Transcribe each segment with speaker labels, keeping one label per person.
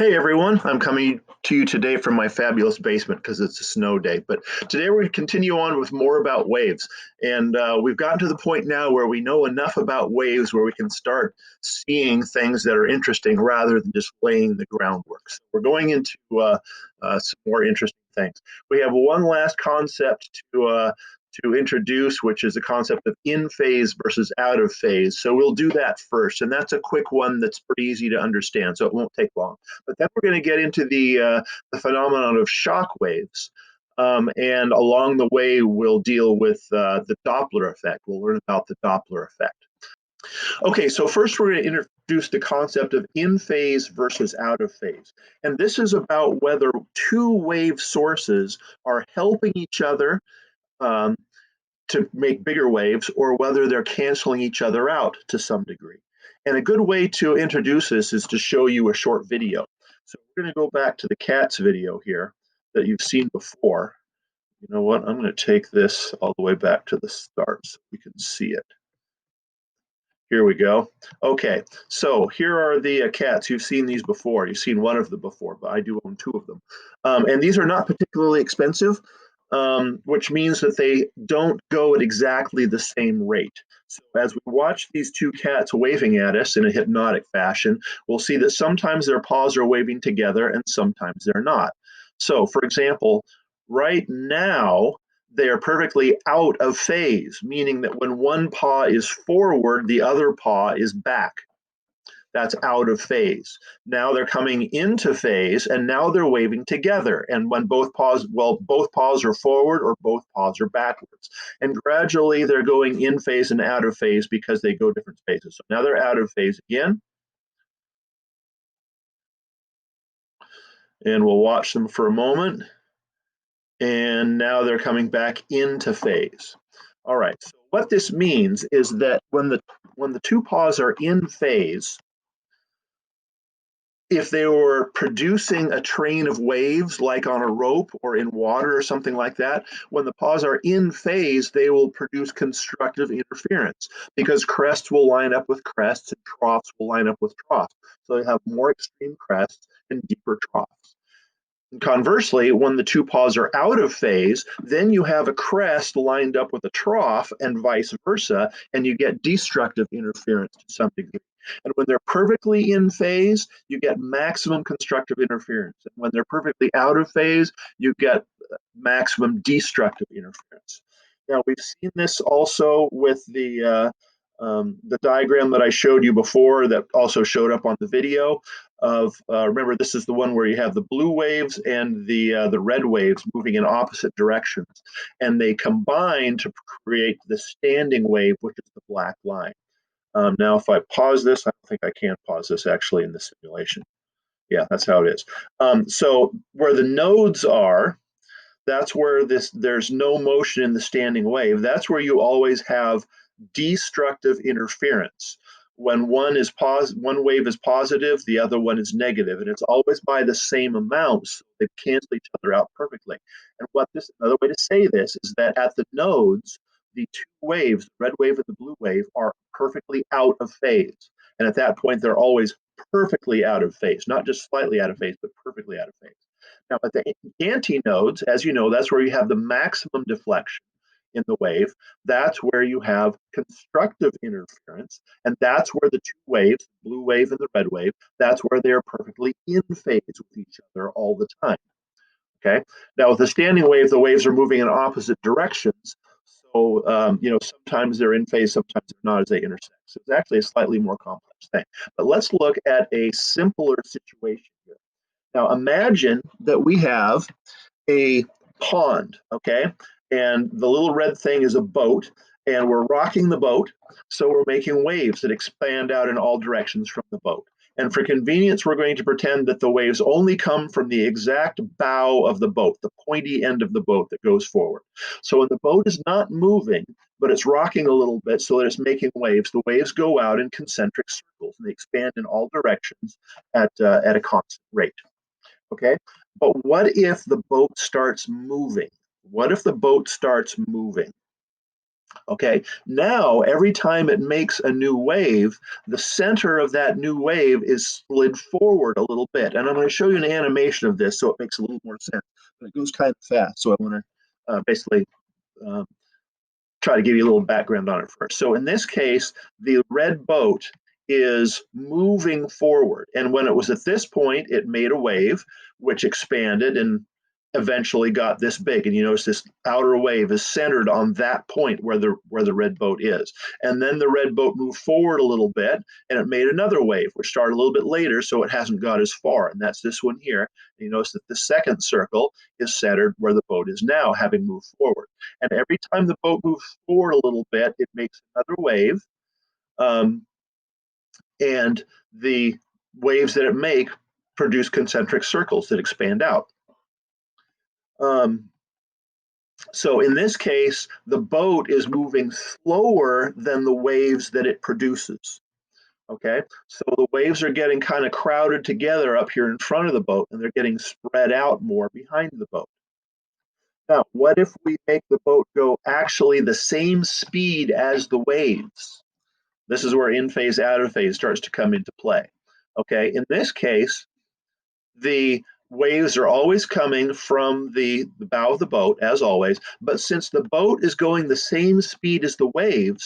Speaker 1: Hey everyone, I'm coming to you today from my fabulous basement because it's a snow day. But today we're going to continue on with more about waves. And we've gotten to the point now where we know enough about waves where we can start seeing things that are interesting rather than just laying the groundwork. So we're going into some more interesting things. We have one last concept to introduce, which is the concept of in phase versus out of phase. So we'll do that first. And that's a quick one that's pretty easy to understand, so it won't take long. But then we're going to get into the phenomenon of shock waves. And along the way, we'll deal with the Doppler effect. We'll learn about the Doppler effect. Okay, so first we're going to introduce the concept of in phase versus out of phase. And this is about whether two wave sources are helping each other um, to make bigger waves or whether they're canceling each other out to some degree. And a good way to introduce this is to show you a short video. So we're going to go back to the cats video here that you've seen before. You know what? I'm going to take this all the way back to the start so we can see it. Here we go. Okay, so here are the cats. You've seen these before. You've seen one of them before, but I do own two of them. And these are not particularly expensive, which means that they don't go at exactly the same rate. So as we watch these two cats waving at us in a hypnotic fashion, we'll see that sometimes their paws are waving together and sometimes they're not. So, for example, right now, they are perfectly out of phase, meaning that when one paw is forward, the other paw is back. That's out of phase. Now they're coming into phase and now they're waving together. And when both paws are forward or both paws are backwards. And gradually they're going in phase and out of phase because they go different phases. So now they're out of phase again. And we'll watch them for a moment. And now they're coming back into phase. All right, so what this means is that when the two paws are in phase, if they were producing a train of waves like on a rope or in water or something like that, when the paws are in phase, they will produce constructive interference because crests will line up with crests and troughs will line up with troughs. So they have more extreme crests and deeper troughs. Conversely, when the two paws are out of phase, then you have a crest lined up with a trough and vice versa, and you get destructive interference to some degree. And when they're perfectly in phase, you get maximum constructive interference. And when they're perfectly out of phase, you get maximum destructive interference. Now, we've seen this also with the diagram that I showed you before that also showed up on the video of, remember, this is the one where you have the blue waves and the red waves moving in opposite directions. And they combine to create the standing wave, which is the black line. Now, if I pause this, I don't think I can pause this actually in the simulation. Yeah, that's how it is. So where the nodes are, that's where there's no motion in the standing wave. That's where you always have destructive interference. When one wave is positive, the other one is negative, and it's always by the same amount. So they cancel each other out perfectly. And another way to say this is that at the nodes, the two waves, the red wave and the blue wave, are perfectly out of phase. And at that point, they're always perfectly out of phase, not just slightly out of phase, but perfectly out of phase. Now, at the antinodes, as you know, that's where you have the maximum deflection in the wave. That's where you have constructive interference. And that's where the two waves, the blue wave and the red wave, that's where they are perfectly in phase with each other all the time. Okay. Now, with the standing wave, the waves are moving in opposite directions. So, sometimes they're in phase, sometimes they're not as they intersect. So it's actually a slightly more complex thing. But let's look at a simpler situation here. Now, imagine that we have a pond, okay? And the little red thing is a boat, and we're rocking the boat. So we're making waves that expand out in all directions from the boat. And for convenience, we're going to pretend that the waves only come from the exact bow of the boat, the pointy end of the boat that goes forward. So when the boat is not moving, but it's rocking a little bit so that it's making waves, the waves go out in concentric circles and they expand in all directions at a constant rate. Okay, but what if the boat starts moving? What if the boat starts moving? Okay, now every time it makes a new wave, the center of that new wave is slid forward a little bit. And I'm going to show you an animation of this so it makes a little more sense. But it goes kind of fast, so I want to basically um, try to give you a little background on it first. So in this case, the red boat is moving forward. And when it was at this point, it made a wave, which expanded and eventually got this big. And you notice this outer wave is centered on that point where the red boat is. And then the red boat moved forward a little bit and it made another wave, which started a little bit later, so it hasn't got as far. And that's this one here. And you notice that the second circle is centered where the boat is now, having moved forward. And every time the boat moves forward a little bit, it makes another wave. Um, and the waves that it makes produce concentric circles that expand out. Um, so in this case, the boat is moving slower than the waves that it produces. Okay, so the waves are getting kind of crowded together up here in front of the boat, and they're getting spread out more behind the boat. Now, what if we make the boat go actually the same speed as the waves? This is where in phase, out of phase starts to come into play. Okay, in this case, the waves are always coming from the bow of the boat, as always, but since the boat is going the same speed as the wave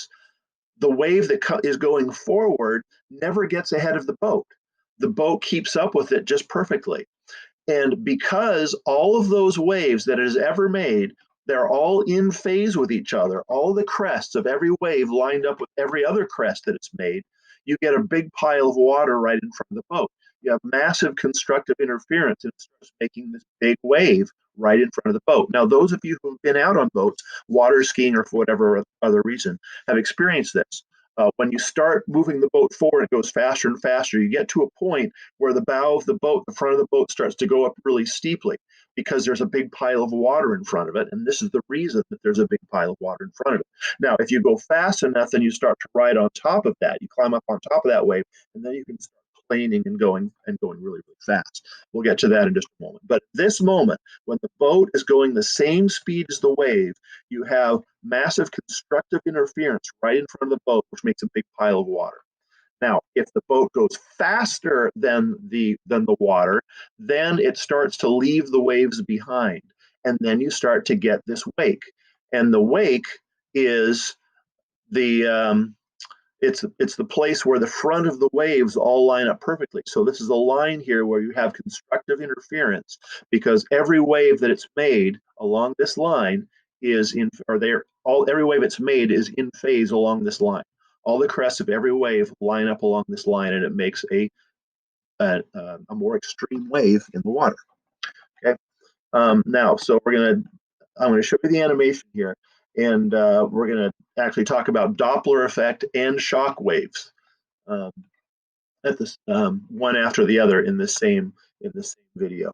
Speaker 1: that is going forward never gets ahead of the boat. The boat keeps up with it just perfectly. And because all of those waves that it has ever made, they're all in phase with each other, all the crests of every wave lined up with every other crest that it's made, you get a big pile of water right in front of the boat. You have massive constructive interference and it starts making this big wave right in front of the boat. Now, those of you who've been out on boats, water skiing or for whatever other reason, have experienced this. When you start moving the boat forward, it goes faster and faster. You get to a point where the bow of the boat, the front of the boat starts to go up really steeply because there's a big pile of water in front of it. And this is the reason that there's a big pile of water in front of it. Now, if you go fast enough, then you start to ride on top of that. You climb up on top of that wave, and then you can start planing and going really, really fast. We'll get to that in just a moment. But this moment, when the boat is going the same speed as the wave, you have massive constructive interference right in front of the boat, which makes a big pile of water. Now, if the boat goes faster than the water, then it starts to leave the waves behind, and then you start to get this wake. And the wake is the it's the place where the front of the waves all line up perfectly. So this is a line here where you have constructive interference because every wave that it's made along this line is in, or they're all every wave it's made is in phase along this line. All the crests of every wave line up along this line, and it makes a more extreme wave in the water. Okay. Now, so I'm gonna show you the animation here, and we're gonna actually talk about Doppler effect and shock waves um, at this one after the other in the same video.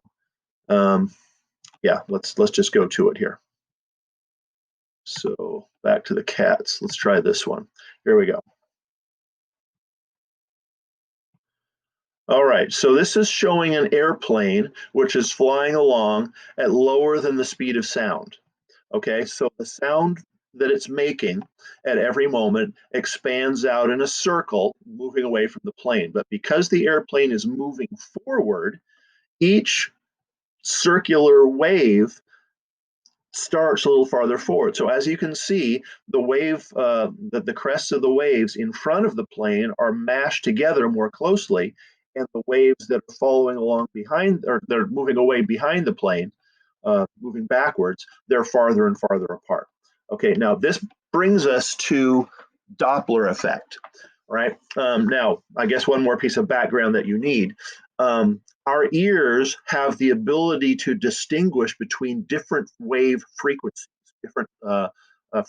Speaker 1: Um, yeah, let's just go to it here. So back to the cats. Let's try this one. Here we go. All right, so this is showing an airplane which is flying along at lower than the speed of sound. Okay, so the sound that it's making at every moment expands out in a circle, moving away from the plane. But because the airplane is moving forward, each circular wave starts a little farther forward. So as you can see, the crests of the waves in front of the plane are mashed together more closely, and the waves that are following along behind, or they're moving away behind the plane, moving backwards, they're farther and farther apart. Okay, now this brings us to Doppler effect, right? Now, I guess one more piece of background that you need. Our ears have the ability to distinguish between different wave frequencies, different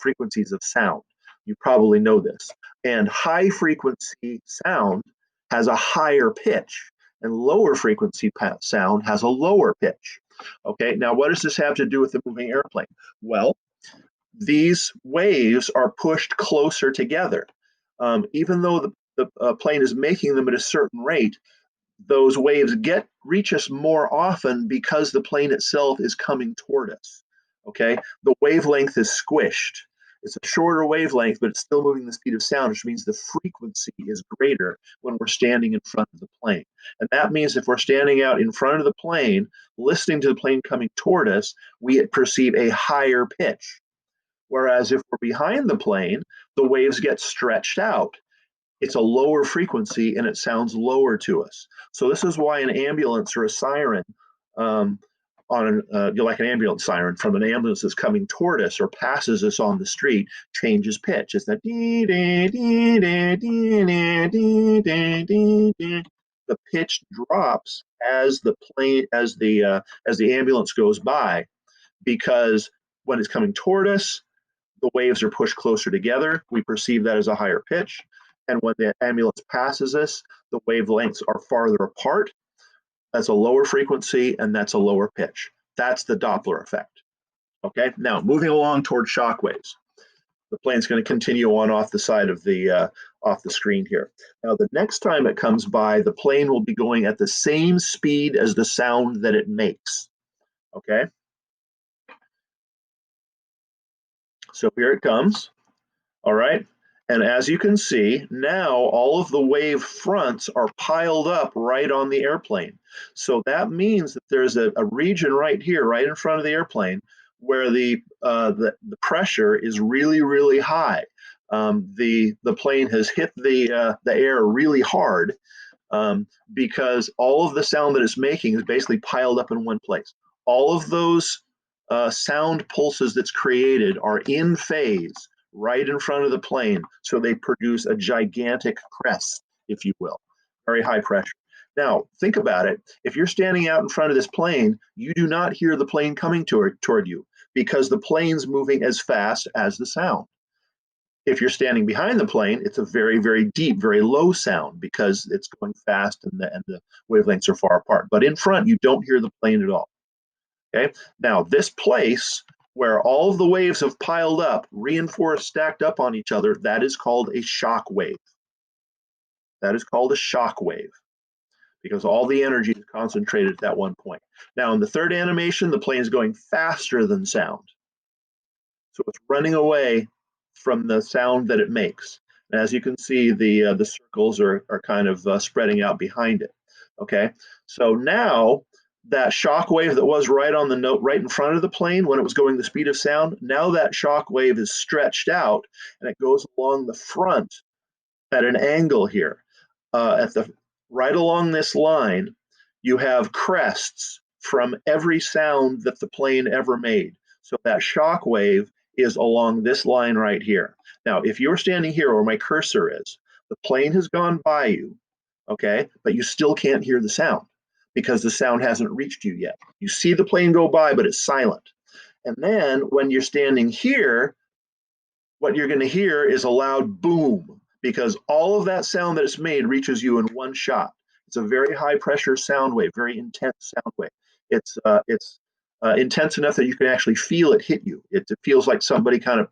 Speaker 1: frequencies of sound. You probably know this. And high frequency sound has a higher pitch, and lower frequency sound has a lower pitch. Okay, now what does this have to do with the moving airplane? Well, these waves are pushed closer together. Even though the plane is making them at a certain rate, those waves reach us more often because the plane itself is coming toward us. Okay, the wavelength is squished. It's a shorter wavelength, but it's still moving the speed of sound, which means the frequency is greater when we're standing in front of the plane. And that means if we're standing out in front of the plane, listening to the plane coming toward us, we perceive a higher pitch. Whereas if we're behind the plane, the waves get stretched out. It's a lower frequency and it sounds lower to us. So this is why an ambulance or a siren, like an ambulance siren from an ambulance that's coming toward us or passes us on the street, changes pitch. It's that dee dee dee dee dee dee dee dee dee. The pitch drops as the ambulance goes by, because when it's coming toward us, the waves are pushed closer together. We perceive that as a higher pitch. And when the ambulance passes us, the wavelengths are farther apart. That's a lower frequency and that's a lower pitch. That's the Doppler effect. Okay, now moving along toward shock waves. The plane's going to continue on off the side of the screen here. Now, the next time it comes by, the plane will be going at the same speed as the sound that it makes. Okay. So here it comes. All right. And as you can see, now all of the wave fronts are piled up right on the airplane. So that means that there's a region right here, right in front of the airplane, where the pressure is really, really high. The plane has hit the air really hard, because all of the sound that it's making is basically piled up in one place. All of those sound pulses that's created are in phase right in front of the plane. So they produce a gigantic crest, if you will, very high pressure. Now, think about it. If you're standing out in front of this plane, you do not hear the plane coming toward you because the plane's moving as fast as the sound. If you're standing behind the plane, it's a very, very deep, very low sound because it's going fast and the wavelengths are far apart. But in front, you don't hear the plane at all. Okay. Now, this place where all of the waves have piled up, reinforced, stacked up on each other, that is called a shock wave. That is called a shock wave because all the energy is concentrated at that one point. Now, in the third animation, the plane is going faster than sound. So it's running away from the sound that it makes. And as you can see, the circles are kind of spreading out behind it. Okay. So now that shock wave that was right on the note, right in front of the plane when it was going the speed of sound, now that shock wave is stretched out and it goes along the front at an angle here. Right along this line, you have crests from every sound that the plane ever made. So that shock wave is along this line right here. Now, if you're standing here where my cursor is, the plane has gone by you, okay, but you still can't hear the sound because the sound hasn't reached you yet. You see the plane go by, but it's silent. And then when you're standing here, what you're going to hear is a loud boom because all of that sound that it's made reaches you in one shot. It's a very high pressure sound wave, very intense sound wave. It's intense enough that you can actually feel it hit you. It feels like somebody kind of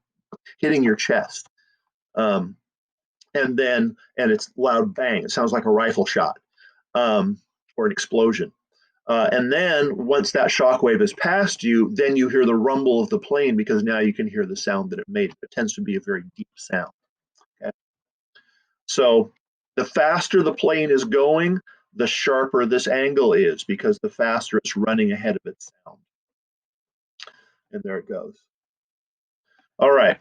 Speaker 1: hitting your chest. And it's loud bang. It sounds like a rifle shot or an explosion. And then once that shock wave has passed you, then you hear the rumble of the plane because now you can hear the sound that it made. It tends to be a very deep sound. Okay? So the faster the plane is going, the sharper this angle is because the faster it's running ahead of its sound. And there it goes. All right,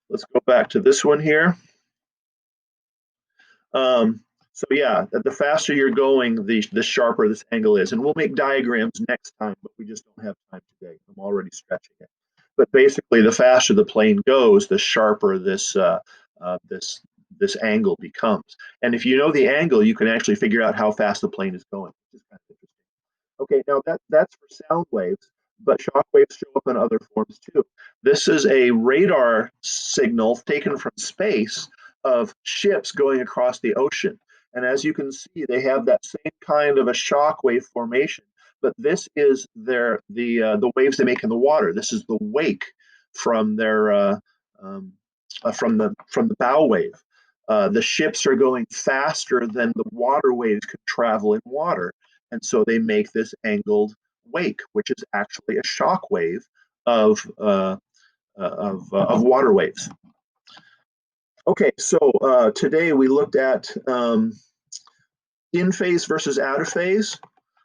Speaker 1: let's go back to this one here. So yeah, the faster you're going, the sharper this angle is. And we'll make diagrams next time, but we just don't have time today. I'm already stretching it. But basically, the faster the plane goes, the sharper this angle becomes. And if you know the angle, you can actually figure out how fast the plane is going, which is kind of interesting. Okay, now that's for sound waves, but shock waves show up in other forms too. This is a radar signal taken from space of ships going across the ocean. And as you can see, they have that same kind of a shock wave formation, but this is the waves they make in the water. This is the wake from their from the bow wave. The ships are going faster than the water waves could travel in water. And so they make this angled wake, which is actually a shock wave of of water waves. Okay, so today we looked at in phase versus out of phase.